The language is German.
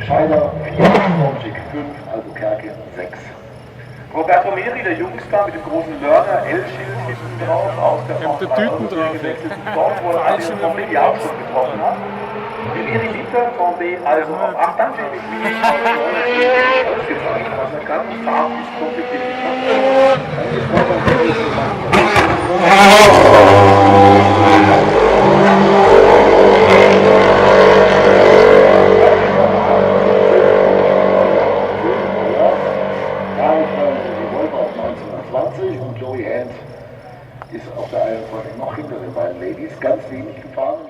Scheider 4, Object 5, also Kerke 6. Roberto Meri, der Jungstar mit dem großen Learner L-Schild hinten drauf, aus der Formel 3 gewechselten Form, wo er den Formel die auch schon getroffen hat. Meri Liter, Formel also auf 8 anständig ausgezeichnet, was er kann. Farblich kompetitiv. Und Joey Hand ist auf der einen Seite noch hinter den beiden Ladies, ganz wenig gefahren.